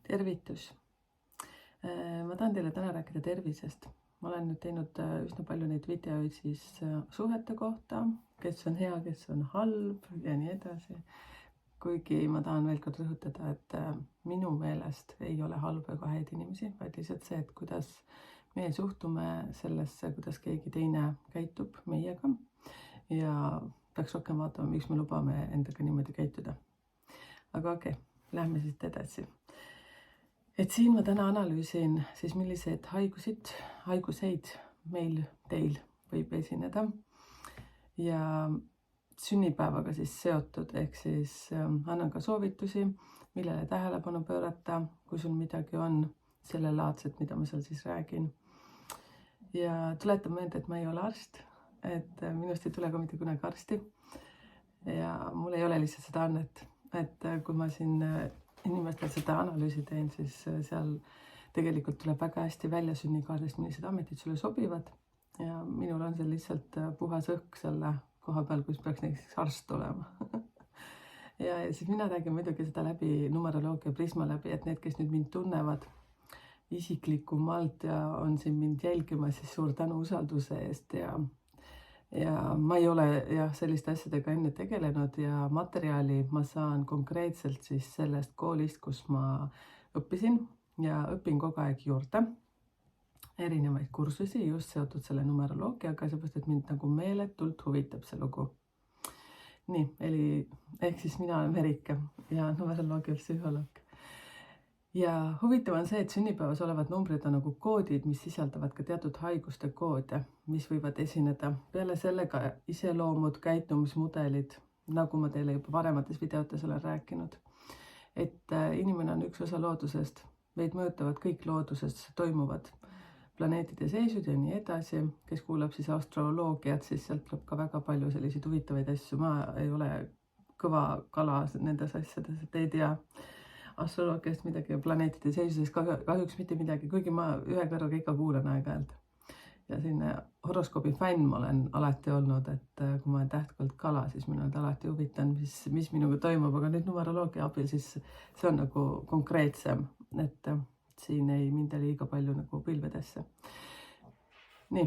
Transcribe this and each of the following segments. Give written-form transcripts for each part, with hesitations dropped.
Tervitus! Ma tahan teile täna rääkida tervisest. Ma olen nüüd teinud üsna palju neid videoid siis suhete kohta, kes on hea, kes on halb ja nii edasi. Kuigi ma tahan veel kord rõhutada, et minu meelest ei ole halba ega häid inimesi, vaid lihtsalt see, et kuidas meie suhtume sellesse, kuidas keegi teine käitub meiega. Ja peaks rohkem vaatama, miks me lubame endaga niimoodi käituda. Aga okei, lähme siis edasi. Et siin ma täna analüüsin siis millised haiguseid teil võib esineda ja sünnipäevaga siis seotud, ehk siis annan ka soovitusi, millele tähelepanu pöörata, kui sul midagi on sellelaadset, mida ma seal siis räägin. Ja tuletan meelde, et ma ei ole arst, et minust ei tule ka mitte kunagi arsti ja mul ei ole lihtsalt seda annet, et kui ma siin inimestel seda analüüsi teen, siis seal tegelikult tuleb väga hästi välja sünnikaardist, millised ametid sulle sobivad ja minul on see lihtsalt puhas õhk selle koha peal, kus peaks näiteks arst olema. ja siis mina räägin muidugi seda läbi numeroloogia prisma läbi, et need, kes nüüd mind tunnevad isiklikumalt ja on siin mind jälgimas, siis suur tänu usalduse eest ja ma ei ole selliste asjadega enne tegelenud ja materjali ma saan konkreetselt siis sellest koolist, kus ma õppisin ja õpin kogu aeg juurde erinevaid kursusi just seotud selle numeroloogiaga, seepärast et mind nagu meeletult huvitab see lugu. Nii, ehk siis mina olen Merike ja numeroloogia psühholoog. Ja huvitav on see, et sünnipäevas olevad numbrid on nagu koodid, mis sisaldavad ka teatud haiguste koode, mis võivad esineda. Peale sellega iseloomud, käitumismudelid, nagu ma teile juba varemates videotes olen rääkinud. Et inimene on üks osa loodusest, meid mõjutavad kõik looduses toimuvad planeetide seisud ja nii edasi. Kes kuulab siis astroloogiat, siis sealt tuleb ka väga palju selliseid huvitavaid asju. Ma ei ole kõva kala nendes asjades, et ei tea astroloogiast midagi, planeetide seisusest kahjuks mitte midagi, kuigi ma ühe korraga ikka kuulan aeg-ajalt. Ja selline horoskoobi fänn ma olen alati olnud, et kui ma olen tähtkult kala, siis minu on alati huvitanud, mis minuga toimub, aga nüüd numeroloogia abil siis see on nagu konkreetsem, et siin ei minda liiga palju nagu pilvedesse. Nii,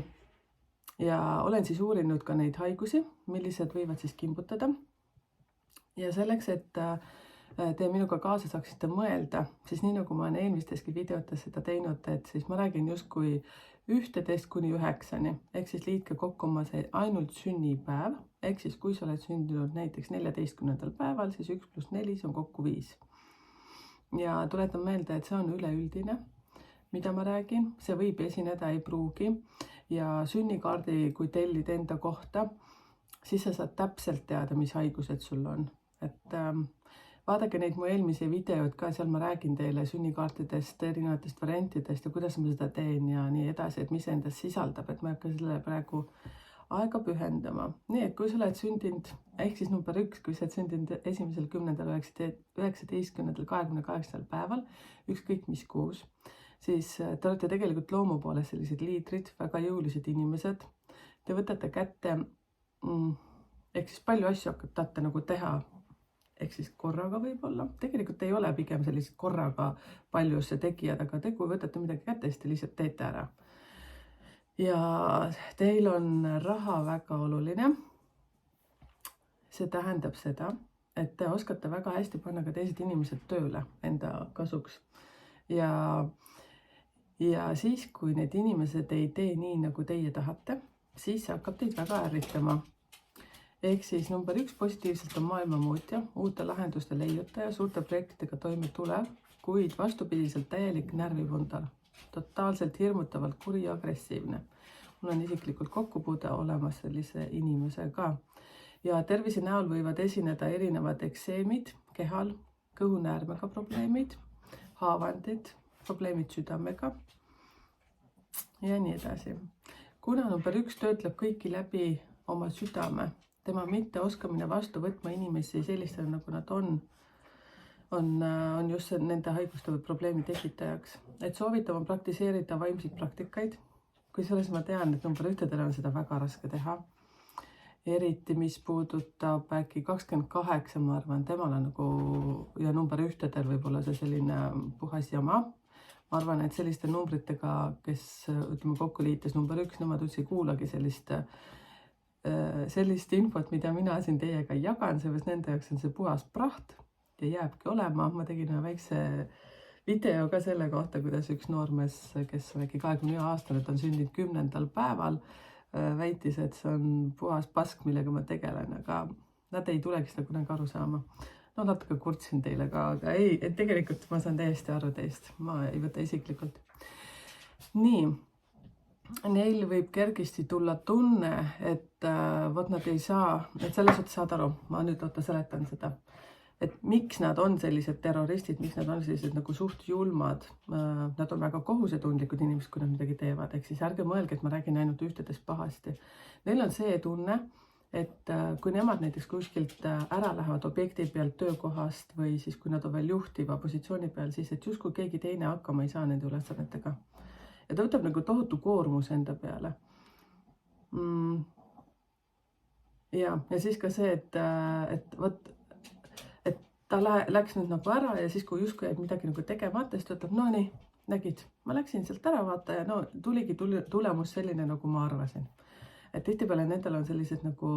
ja olen siis uurinud ka neid haigusi, millised võivad siis kimbutada. Ja selleks, et te minuga kaasa saaksite mõelda, siis nii nagu ma olen eelmisteski videotes seda teinud, et siis ma räägin justkui 11 kuni 9, ehk siis liitke kokku oma see ainult sünnipäev, ehk siis kui sa oled sündinud näiteks 14. päeval, siis 1 + 4 on kokku 5. Ja tuletan meelde, et see on üleüldine, mida ma räägin, see võib esineda, ei pruugi ja sünnikaardi, kui tellid enda kohta, siis sa saad täpselt teada, mis haigused sul on, et vaadake neid mu eelmisi videoid ka, seal ma räägin teile sünnikaartidest, erinevatest variantidest ja kuidas ma seda teen ja nii edasi, et mis endas sisaldab, et ma ei hakka sellele praegu aega pühendama. Nii, et kui sa oled sündinud, ehk siis number 1, kui sa oled sündinud 1., 10., 19., 28. päeval, ükskõik mis kuus, siis te olete tegelikult loomu poolest sellised liidrid, väga jõulised inimesed. Te võtate kätte, ehk siis palju asju hakkate nagu teha, ehk siis korraga võib-olla. Tegelikult ei ole pigem sellised korraga paljusse tegijad, aga te kui võtate midagi kätte, siis te lihtsalt teete ära. Ja teil on raha väga oluline. See tähendab seda, et te oskate väga hästi panna ka teised inimesed tööle enda kasuks. Ja siis, kui need inimesed ei tee nii, nagu teie tahate, siis see hakkab teid väga ärritama. Ehk siis number 1 positiivselt on maailmamuutja, uute lahenduste leiutaja, suurte projektidega toime tulev, kuid vastupidiselt täielik närvipundar, totaalselt hirmutavalt kuri ja agressiivne. Mul on isiklikult kokkupuude olemas sellise inimesega. Ja tervise näol võivad esineda erinevad ekseemid kehal, kõhunäärmega probleemid, haavandid, probleemid südamega ja nii edasi. Kuna number 1 töötleb kõiki läbi oma südame, tema mitte oskamine vastu võtma inimesi sellistele, nagu nad on just nende haiguste või probleemi tekitajaks. Et soovitama praktiseerida vaimseid praktikaid, kui selles ma tean, et number 1-del on seda väga raske teha. eriti mis puudutab äkki 28, ma arvan, temal on nagu ja number 1-del võib-olla see selline puhas jama. Ma arvan, et selliste numbritega, kes ütleme kokku liites number 1, nemad üldse ei kuulagi sellist infot, mida mina siin teiega jagan, seepärast nende jaoks on see puhas praht ja jääbki olema. Ma tegin ühe väikse video ka selle kohta, kuidas üks noormees, kes on äkki 21-aastane, on sündinud 10. päeval, väitis, et see on puhas pask, millega ma tegelen, aga nad ei tulegi seda kunagi aru saama. No natuke kurtsin teile ka, aga ei, et tegelikult ma saan täiesti aru teist, ma ei võta isiklikult. Nii, neil võib kergesti tulla tunne, et vot nad ei saa, et selles suhtes saad aru, ma nüüd seletan seda, et miks nad on sellised terroristid, miks nad on sellised nagu suht julmad, nad on väga kohusetundlikud inimesed, kui nad midagi teevad, ehk siis ärge mõelge, et ma räägin ainult ühtedest pahasti. Neil on see tunne, et kui nemad näiteks kuskilt ära lähevad objekti pealt töökohast või siis kui nad on veel juhtiva positsiooni peal, siis et justkui keegi teine hakkama ei saa nende ülesannetega. Ja ta võtab nagu tohutu koormus enda peale. Ja siis ka see, et ta läks nüüd nagu ära ja siis kui justkui jäid midagi nagu tegemata, siis ta ütleb, no nii, nägid, ma läksin sealt ära vaata ja no tuligi tulemus selline, nagu ma arvasin. Et tihtipeale nendel on sellised nagu,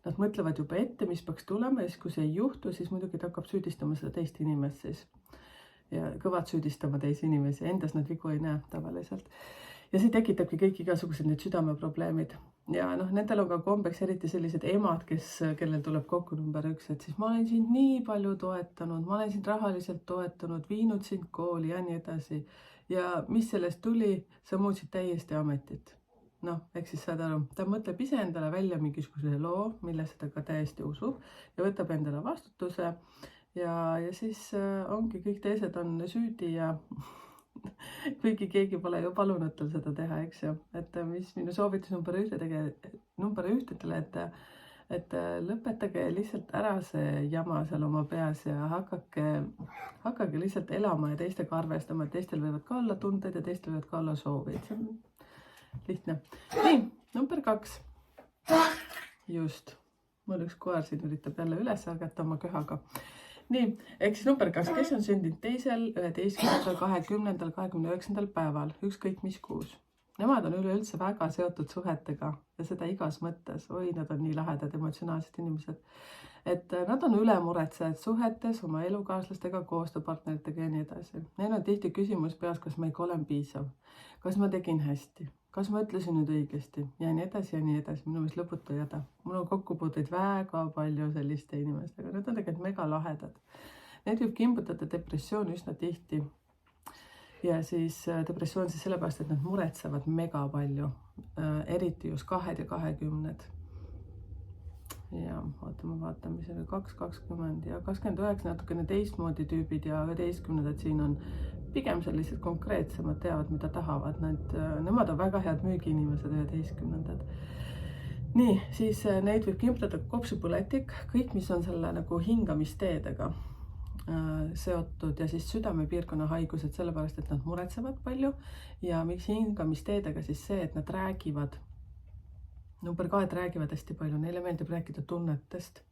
nad mõtlevad juba ette, mis peaks tulema ja siis kui see ei juhtu, siis muidugi ta hakkab süüdistama seda teist inimest siis. Ja kõvad süüdistama teisi inimesi, endas nad vigu ei näe tavaliselt. Ja see tekitabki kõik igasugused need südameprobleemid. Ja noh, nendel on ka kombeks eriti sellised emad, kellel tuleb kokku number 1, et siis ma olen sind nii palju toetanud, ma olen sind rahaliselt toetanud, viinud sind kooli ja nii edasi. Ja mis sellest tuli, sa muutsid täiesti ametit. Noh, ehk siis saad aru, ta mõtleb ise endale välja mingisuguse loo, millesse ta ka täiesti usub ja võtab endale vastutuse ja siis ongi kõik teised on süüdi ja kuigi keegi pole ju palunud tal seda teha, eks ju. Et mis minu soovitus number 1-dele, et lõpetage lihtsalt ära see jama seal oma peas ja hakake lihtsalt elama ja teistega arvestama, et teistel võivad ka olla tunded ja teistel võivad ka olla soovid. See on lihtne. Nii, number 2. Just. Mul üks koer siin üritab jälle üles ärgata oma köhaga. Nii, ehk siis number 2. Kes on sündinud 2., 11., 20., 29. päeval, ükskõik mis kuus. Nemad on üleüldse väga seotud suhetega ja seda igas mõttes. Oi, nad on nii lahedad, emotsionaalsed inimesed. Et nad on ülemuretsejad suhetes oma elukaaslastega, koostööpartneritega ja nii edasi. Neil on tihti küsimus peas, kas ma ikka olen piisav, kas ma tegin hästi, kas ma ütlesin nüüd õigesti ja nii edasi ja nii edasi. Minu meelest lõputu jada. Mul on kokkupuuteid väga palju selliste inimestega. Need on tegelikult mega lahedad. Need võib kimbutada depressioon üsna tihti. Ja siis depressioon siis sellepärast, et nad muretsevad mega palju. Eriti just 2 ja 20. Ja vaatame, mis oli 2, 20 ja 29 natukene teistmoodi tüübid ja 11 siin on pigem sellised konkreetsemad, teavad, mida tahavad. Nemad on väga head müügiinimesed 11. Nii, siis neid võib kimbutada kopsupõletik, kõik, mis on selle nagu hingamisteedega seotud ja siis südamepiirkonna haigused, sellepärast, et nad muretsevad palju ja miks hingamisteedega siis see, et nad räägivad. Number 2 räägivad hästi palju, neile meeldib rääkida tunnetest.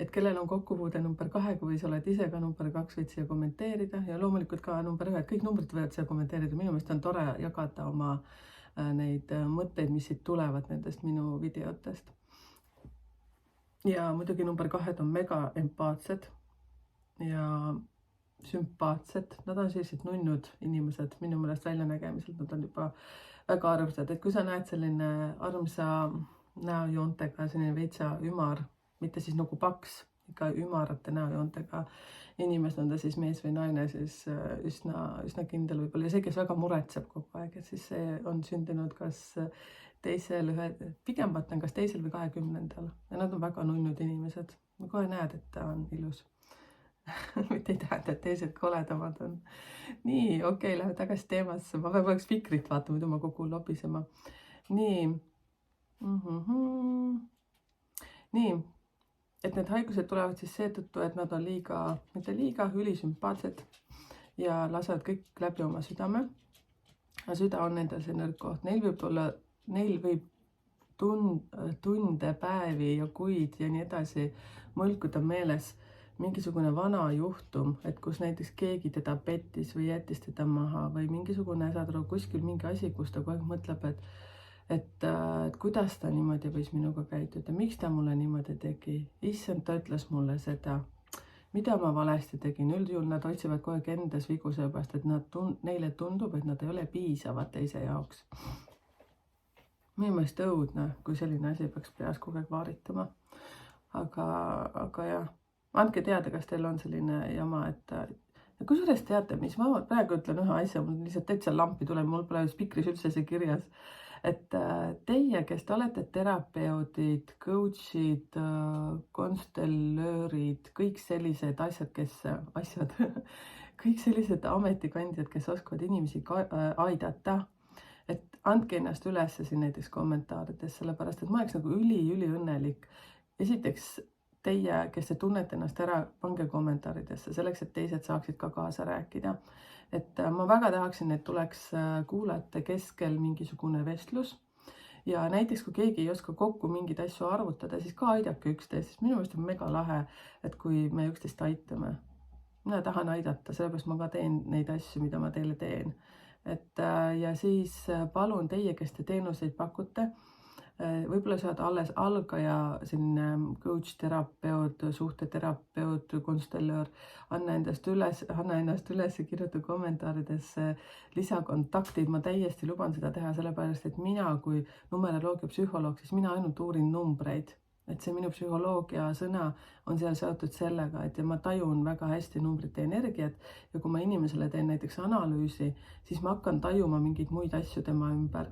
Et kellel on kokkupuude number 2, või sa oled ise ka number 2, võid siia kommenteerida ja loomulikult ka number 1, kõik numbrid võivad siia kommenteerida. Minu meelest on tore jagada oma neid mõtteid, mis siit tulevad nendest minu videotest. Ja muidugi number 2 on mega empaatsed ja sümpaatsed. Nad on sellised nunnud inimesed minu meelest väljanägemiselt, nad on juba väga armsad, et kui sa näed selline armsa näojoontega, selline veitsa ümar, mitte siis nagu paks, ikka ümarate näojoontega inimes, on ta siis mees või naine, siis üsna kindel võib-olla. Ja see, kes väga muretseb kogu aeg, et siis see on sündinud kas pigem vaatan kas 2. või 20. Ja nad on väga nunnud inimesed. Kohe näed, et ta on ilus. Mitte ei tähenda, et teised koledamad on. Nii, okei, lähe tagasi teemasse. Ma peaks fikrit vaatama, muidu ma kogu lobisema. Nii. Nii, et need haigused tulevad siis seetõttu, et nad on mitte liiga, ülisümpaatsed ja lasevad kõik läbi oma südame. Süda on nendel see nõrk koht. Neil võib tunde, päevi ja kuid ja nii edasi mõlkuda meeles mingisugune vana juhtum, et kus näiteks keegi teda pettis või jättis teda maha või mingisugune, saad aru, kuskil mingi asi, kus ta kogu aeg mõtleb, et kuidas ta niimoodi võis minuga käituda, miks ta mulle niimoodi tegi, issand, ta ütles mulle seda, mida ma valesti tegin. Üldjuhul nad otsivad kogu aeg endas vigu, sellepärast et neile tundub, et nad ei ole piisavad teise jaoks. Minu meelest õudne, kui selline asi peaks peas kogu aeg vaaritama. Aga jah, andke teada, kas teil on selline jama, et kusjuures teate, mis ma praegu ütlen ühe asja, mul lihtsalt täitsa lampi tuleb, mul pole spikris üldse see kirjas, et teie, kes te olete terapeudid, coach'id, konstellöörid, kõik sellised asjad, kõik sellised ametikandjad, kes oskavad inimesi aidata, et andke ennast üles siin näiteks kommentaarides, sellepärast et ma oleks nagu üli õnnelik. Esiteks teie, kes te tunnete ennast ära, pange kommentaaridesse selleks, et teised saaksid ka kaasa rääkida. Et ma väga tahaksin, et tuleks kuulata keskel mingisugune vestlus ja näiteks kui keegi ei oska kokku mingeid asju arvutada, siis ka aidake üksteist, sest minu meelest on mega lahe, et kui me üksteist aitame. Mina tahan aidata, sellepärast ma ka teen neid asju, mida ma teile teen. Ja siis palun teie, kes te teenuseid pakute, võib-olla sa oled alles algaja, selline coach, terapeut, suhteterapeut, konstellöör, anna ennast üles ja kirjuta kommentaaridesse lisakontaktid. Ma täiesti luban seda teha, sellepärast et mina kui numeroloogia psühholoog, siis mina ainult uurin numbreid. Et see minu psühholoogia sõna on seal seotud sellega, et ma tajun väga hästi numbrite energiat ja kui ma inimesele teen näiteks analüüsi, siis ma hakkan tajuma mingeid muid asju tema ümber.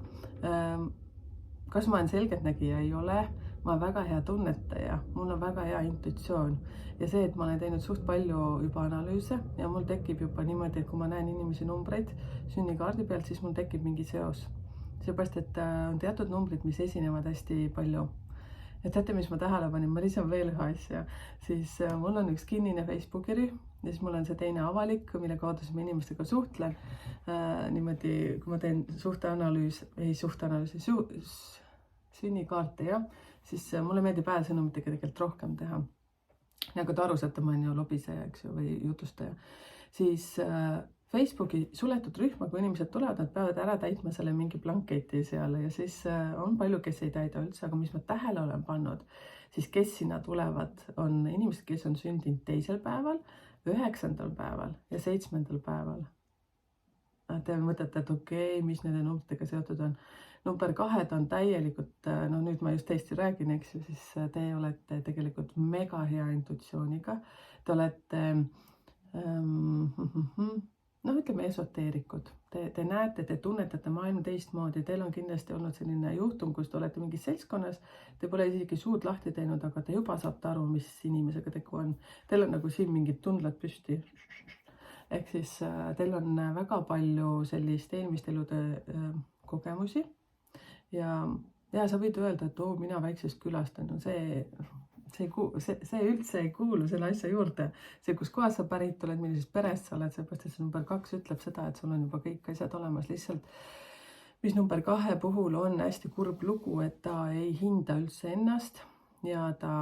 Kas ma olen selgeltnägija? Ei ole. Ma olen väga hea tunnetaja, mul on väga hea intuitsioon ja see, et ma olen teinud suht palju juba analüüse ja mul tekib juba niimoodi, et kui ma näen inimesi numbreid sünnikaardi pealt, siis mul tekib mingi seos. Seepärast, et on teatud numbrid, mis esinevad hästi palju. Ja teate, mis ma tähele panin, ma lisan veel ühe asja, siis mul on üks kinnine Facebooki rühm ja siis mul on see teine avalik, mille kaudu ma inimestega suhtlen. Niimoodi, kui ma teen sünnikaarte, jah, siis mulle meeldib häälsõnumitega tegelikult rohkem teha. Nagu te aru saate, ma olen ju lobiseja, eks ju, või jutustaja. Siis Facebooki suletud rühma, kui inimesed tulevad, nad peavad ära täitma selle mingi blanketi seal ja siis on palju, kes ei täida üldse, aga mis ma tähele olen pannud, siis kes sinna tulevad, on inimesed, kes on sündinud 2. päeval, 9. päeval ja 7. päeval. Te mõtlete, et okei, mis nende numbritega seotud on. Number 2 on täielikult, no nüüd ma just teist räägin, eks ju, siis te olete tegelikult mega hea intuitsiooniga. Te olete ütleme esoteerikud. Te näete, te tunnetate maailma teistmoodi. Teil on kindlasti olnud selline juhtum, kus te olete mingis seltskonnas. Te pole isegi suud lahti teinud, aga te juba saate aru, mis inimesega tegu on. Teil on nagu siin mingid tundlad püsti. Ehk siis teil on väga palju sellist eelmist elude kogemusi. Ja sa võid öelda, et mina väiksest külast on see üldse ei kuulu selle asja juurde. See, kus kohas sa pärit oled, millisest perest sa oled, seepärast, et see number 2 ütleb seda, et sul on juba kõik asjad olemas. Lihtsalt, mis number 2 puhul on hästi kurb lugu, et ta ei hinda üldse ennast ja ta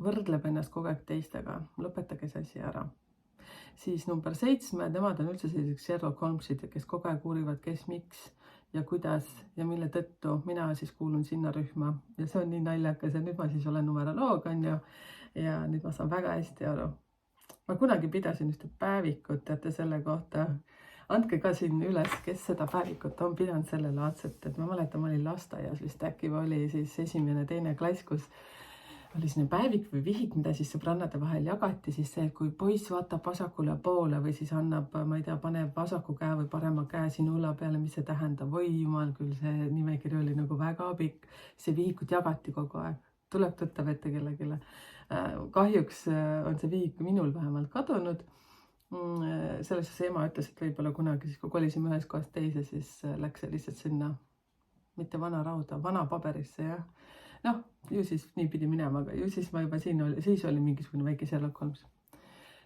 võrdleb ennast kogu aeg teistega. Lõpetage see asi ära. Siis number 7, nemad on üldse selliseks Sherlock Holmesid, kes kogu aeg uurivad, kes, miks ja kuidas ja mille tõttu. Mina siis kuulun sinna rühma ja see on nii naljakas ja nüüd ma siis olen numeroloog, on ju, ja nüüd ma saan väga hästi aru. Ma kunagi pidasin ühte päevikut, teate selle kohta. Andke ka siin üles, kes seda päevikut on pidanud selle laadset, et ma mäletan, ma olin lasteaias vist äkki oli siis 1., 2. klass, kus oli selline päevik või vihik, mida siis sõbrannade vahel jagati, siis see, kui poiss vaatab vasakule poole või siis annab, ma ei tea, paneb vasaku käe või parema käe sinu õla peale, mis see tähendab. Oi jumal, küll see nimekiri oli nagu väga pikk. See vihikut jagati kogu aeg. Tuleb tuttav ette kellelegi. Kahjuks on see vihik minul vähemalt kadunud. Selles ema ütles, et võib-olla kunagi, siis kui kolisime ühest kohast teise, siis läks see lihtsalt sinna, mitte vana rauda, vana paberisse, jah. Noh, ju siis nii pidi minema, aga ju siis ma juba siis oli mingisugune väike Sherlock Holmes.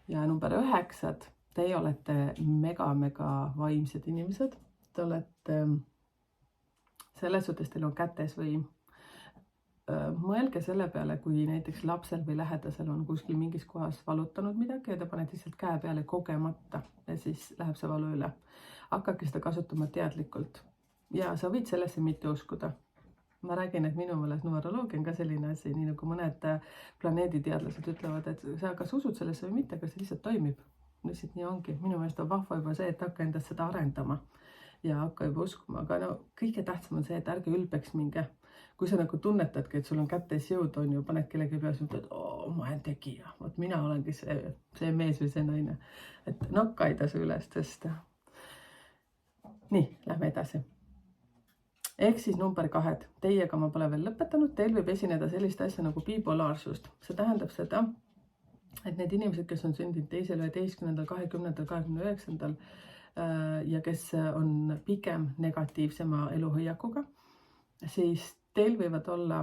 Ja number 9, teie olete mega vaimsed inimesed. Te olete, selles suhtes teil on kätes võim. mõelge selle peale, kui näiteks lapsel või lähedasel on kuskil mingis kohas valutanud midagi ja te panete lihtsalt käe peale kogemata ja siis läheb see valu üle. Hakake seda kasutama teadlikult ja sa võid sellesse mitte uskuda. Ma räägin, et minu meelest numeroloogia on ka selline asi, nii nagu mõned planeediteadlased ütlevad, et sa kas usud sellesse või mitte, aga see lihtsalt toimib. Lihtsalt nii ongi. Minu meelest on vahva juba see, et hakka endast seda arendama ja hakka juba uskuma, aga no kõige tähtsam on see, et ärge ülbeks minge. Kui sa nagu tunnetadki, et sul on kätes jõud, on ju, paned kellegi peas, ütled, ma olen tegija, vot mina olengi see mees või see naine. Et nokka ei tasu üles tõsta. Nii, lähme edasi. Ehk siis number 2. Teiega ma pole veel lõpetanud. Teil võib esineda sellist asja nagu bipolaarsust. See tähendab seda, et need inimesed, kes on sündinud 2., 11., 20., 29. ja kes on pigem negatiivsema eluhoiakuga, siis teil võivad olla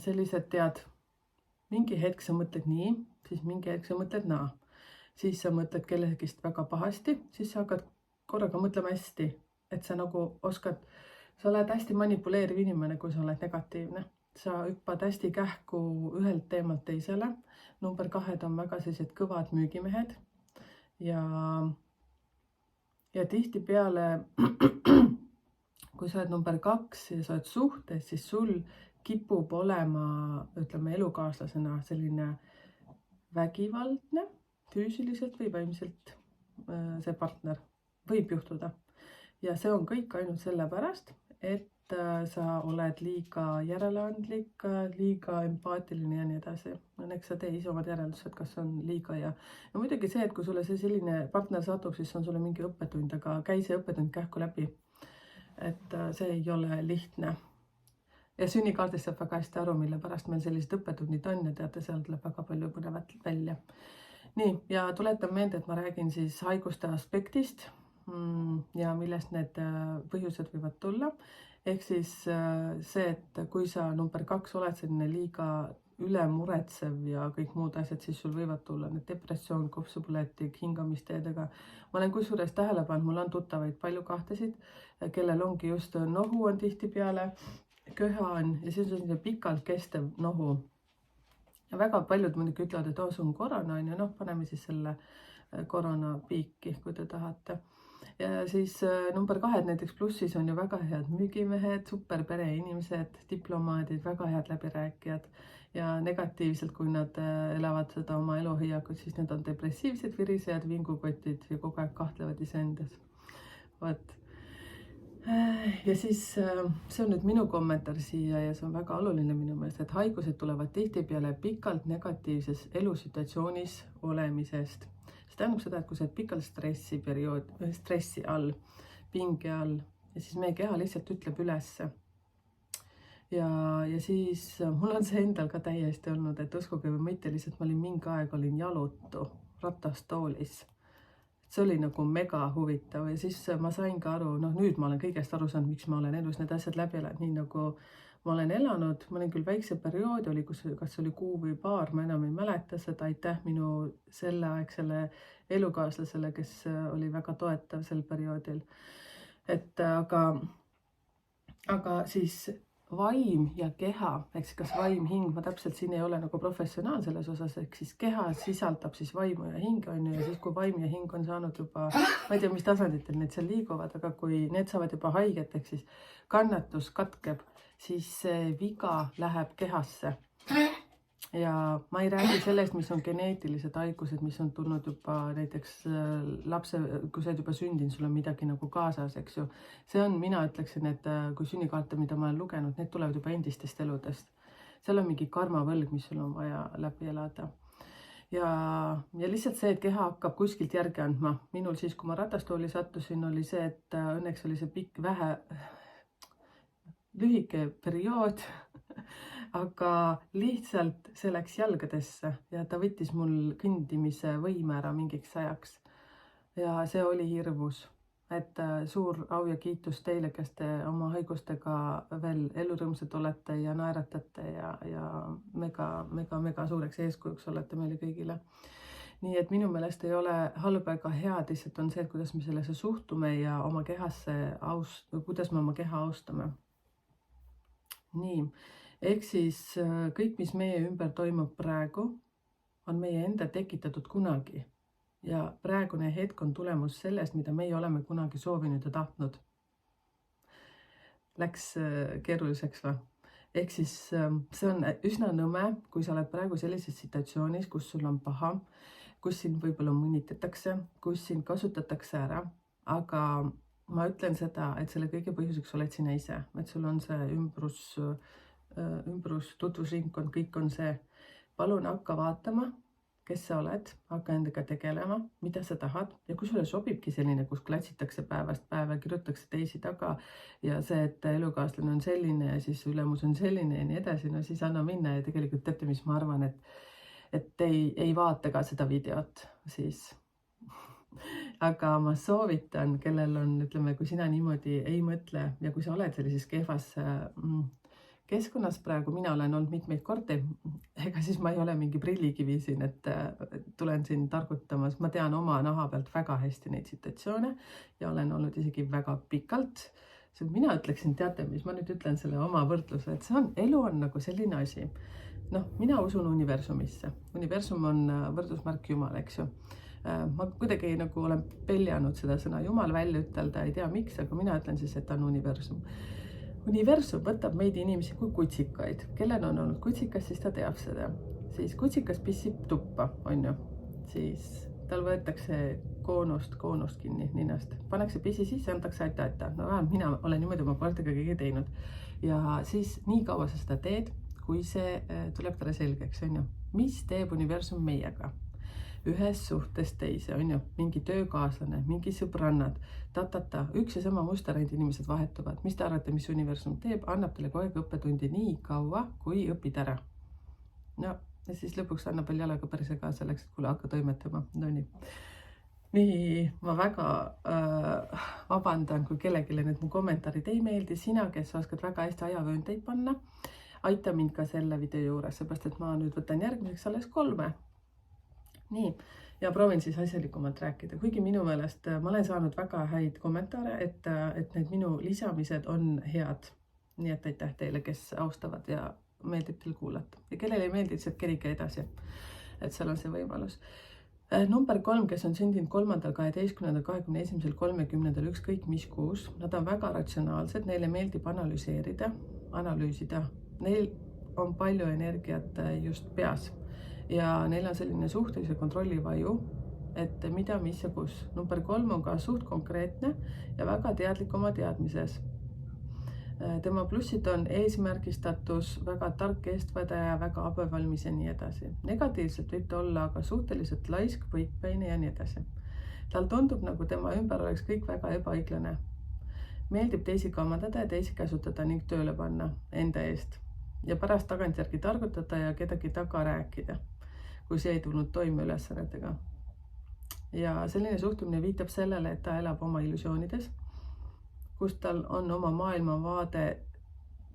sellised, tead, mingi hetk sa mõtled nii, siis mingi hetk sa mõtled naa. Siis sa mõtled kellegist väga pahasti, siis sa hakkad korraga mõtlema hästi. Et sa nagu oskad, sa oled hästi manipuleeriv inimene, kui sa oled negatiivne. Sa hüppad hästi kähku ühelt teemalt teisele. Number 2 on väga sellised kõvad müügimehed. Ja tihtipeale, kui sa oled number 2 ja sa oled suhtes, siis sul kipub olema, ütleme, elukaaslasena selline vägivaldne, füüsiliselt või vaimselt see partner võib juhtuda. Ja see on kõik ainult sellepärast, et sa oled liiga järeleandlik, liiga empaatiline ja nii edasi. Eks sa tee ise omad järeldused, kas on liiga ja muidugi see, et kui sulle see selline partner satub, siis on sulle mingi õppetund, aga käi see õppetund kähku läbi. Et see ei ole lihtne. Ja sünnikaardist saab väga hästi aru, mille pärast meil sellised õppetunnid on ja teate, seal tuleb väga palju põnevat välja. Nii, ja tuletan meelde, et ma räägin siis haiguste aspektist ja millest need põhjused võivad tulla. Ehk siis see, et kui sa number 2 oled selline liiga ülemuretsev ja kõik muud asjad, siis sul võivad tulla need depressioon, kopsupõletik, hingamisteedega. Ma olen kusjuures tähele pannud, mul on tuttavaid palju 2-sid, kellel ongi just nohu on tihtipeale, köha on ja siis on selline pikalt kestev nohu. Ja väga paljud muidugi ütlevad, et see on korona on ja paneme siis selle korona piiki, kui te tahate. Ja siis number 2 näiteks plussis on ju väga head müügimehed, super pereinimesed, diplomaadid, väga head läbirääkijad ja negatiivselt, kui nad elavad seda oma eluhoiakut, siis need on depressiivsed, virisejad, vingukotid ja kogu aeg kahtlevad iseendas. Vot. Ja siis see on nüüd minu kommentaar siia ja see on väga oluline minu meelest, et haigused tulevad tihtipeale pikalt negatiivses elusituatsioonis olemisest. See tähendab seda, et kui sa oled pikalt stressi all, pinge all ja siis meie keha lihtsalt ütleb ülesse. Ja siis mul on see endal ka täiesti olnud, et uskuge või mitte, lihtsalt ma olin mingi aeg jalutu ratastoolis. See oli nagu mega huvitav ja siis ma sain ka aru, nüüd ma olen kõigest aru saanud, miks ma olen elus need asjad läbi elanud, nii nagu ma olen elanud, ma olin küll väikse perioodi, kas oli kuu või paar, ma enam ei mäleta seda, aitäh minu selleaegsele elukaaslasele, kes oli väga toetav sel perioodil. Aga siis vaim ja keha, eks kas vaim, hing, ma täpselt siin ei ole nagu professionaal selles osas, ehk siis keha sisaldab siis vaimu ja hing on ju, ja siis kui vaim ja hing on saanud juba, ma ei tea, mis tasanditel need seal liiguvad, aga kui need saavad juba haiget, ehk siis kannatus katkeb, siis see viga läheb kehasse. Ja ma ei räägi sellest, mis on geneetilised haigused, mis on tulnud juba näiteks lapse, kui sa oled juba sündinud, sul on midagi nagu kaasas, eks ju. See on, mina ütleksin, et kui sünnikaarte, mida ma olen lugenud, need tulevad juba endistest eludest. Seal on mingi karmavõlg, mis sul on vaja läbi elada. Ja lihtsalt see, et keha hakkab kuskilt järgi andma. Minul siis, kui ma ratastooli sattusin, oli see, et õnneks oli see pikk lühike periood, aga lihtsalt see läks jalgadesse ja ta võttis mul kõndimise võime ära mingiks ajaks. Ja see oli hirmus, et suur au ja kiitus teile, kes te oma haigustega veel elurõõmsad olete ja naeratate ja mega suureks eeskujuks olete meile kõigile. Nii et minu meelest ei ole halba ega head, lihtsalt on see, et kuidas me sellesse suhtume ja oma kehasse kuidas me oma keha austame. nii, ehk siis kõik, mis meie ümber toimub praegu, on meie enda tekitatud kunagi. Ja praegune hetk on tulemus sellest, mida meie oleme kunagi soovinud ja tahtnud. Läks keeruliseks või? Ehk siis see on üsna nõme, kui sa oled praegu sellises situatsioonis, kus sul on paha, kus sind võib-olla mõnitatakse, kus sind kasutatakse ära, aga ma ütlen seda, et selle kõige põhjuseks oled sina ise, et sul on see ümbrus, tutvusringkond, kõik on see. Palun hakka vaatama, kes sa oled, hakka endaga tegelema, mida sa tahad ja kui sulle sobibki selline, kus klatsitakse päevast päeva, kirjutatakse teisi taga ja see, et elukaaslane on selline ja siis ülemus on selline ja nii edasi, no siis anna minna ja tegelikult teate, mis ma arvan, et ei vaata ka seda videot siis. Aga ma soovitan, kellel on, ütleme, kui sina niimoodi ei mõtle ja kui sa oled sellises kehvas keskkonnas praegu, mina olen olnud mitmeid kordi, ega siis ma ei ole mingi prillikivi siin, et tulen siin targutamas, ma tean oma naha pealt väga hästi neid situatsioone ja olen olnud isegi väga pikalt. Mina ütleksin, teate, mis ma nüüd ütlen selle oma võrdluse, et elu on nagu selline asi. Noh, mina usun universumisse. Universum on võrdusmärk Jumal, eks ju. Ma kuidagi nagu olen peljanud seda sõna Jumal välja ütelda, ei tea miks, aga mina ütlen siis, et ta on universum. Universum võtab meid inimesi kui kutsikaid. Kellel on olnud kutsikas, siis ta teab seda. Siis kutsikas pissib tuppa, on ju. Siis tal võetakse koonust kinni ninast. Pannakse pissi sisse, antakse aita. No vähem mina olen niimoodi oma koertega kõige teinud. Ja siis nii kaua sa seda teed, kui see tuleb talle selgeks, on ju. Mis teeb universum meiega? Ühes suhtes teise, on ju, mingi töökaaslane, mingi sõbrannad, üks ja sama muster, ainult inimesed vahetuvad. Mis te arvate, mis universum teeb? Annab teile kogu aeg õppetundi nii kaua, kui õpid ära. No, ja siis lõpuks annab veel jalaga pärise ka selleks, et kuule hakka toimetama. No nii, ma väga vabandan, kui kellelegi need mu kommentaarid ei meeldi. Sina, kes oskad väga hästi ajavöönteid panna, aita mind ka selle video juures, seepärast et ma nüüd võtan järgmiseks alles 3. Nii, ja proovin siis asjalikumalt rääkida, kuigi minu meelest ma olen saanud väga häid kommentaare, et need minu lisamised on head. Nii et aitäh teile, kes austavad ja meeldib teil kuulata. Ja kellele ei meeldi, et kerige edasi, et seal on see võimalus. Number 3, kes on sündinud 3., 12., 21., 30., ükskõik mis kuus, nad on väga ratsionaalsed, neile meeldib analüüsida. Neil on palju energiat just peas. Ja neil on selline suhtelise kontrollivaju, et mida, mis ja kus. Number 3 on ka suht konkreetne ja väga teadlik oma teadmises. Tema plussid on eesmärgistatus, väga tark eestvedaja, väga abivalmis ja nii edasi. Negatiivselt võib ta olla aga suhteliselt laisk, võitpäine ja nii edasi. Tal tundub, nagu tema ümber oleks kõik väga ebaõiglane. Meeldib teisi kamandada ja teisi käsutada ning tööle panna enda eest. Ja pärast tagantjärgi targutada ja kedagi taga rääkida, kui see ei tulnud toime ülesannetega. Ja selline suhtumine viitab sellele, et ta elab oma illusioonides, kus tal on oma maailmavaade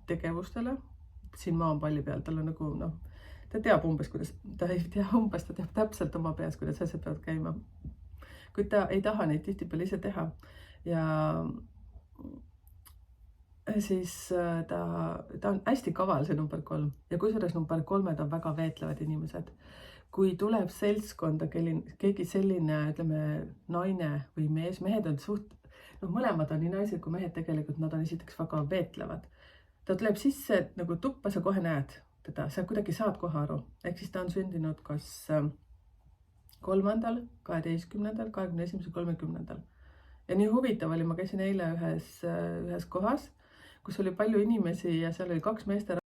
tegevustele. Siin maa on palli peal, tal on nagu, ta teab umbes, kuidas, ta teab täpselt oma peas, kuidas asjad peavad käima. Kuid ta ei taha neid tihtipeale ise teha. Ja siis ta on hästi kaval, see number 3. Ja kusjuures number 3 on väga veetlevad inimesed. Kui tuleb seltskonda keegi selline, ütleme, naine või mees, mehed on mõlemad on nii naised kui mehed tegelikult, nad on esiteks väga veetlevad. Ta tuleb sisse nagu tuppa, sa kohe näed teda, sa kuidagi saad kohe aru. Ehk siis ta on sündinud kas 3., 12., 21., 30. Ja nii huvitav oli, ma käisin eile ühes kohas, kus oli palju inimesi ja seal oli 2 meesterahvast.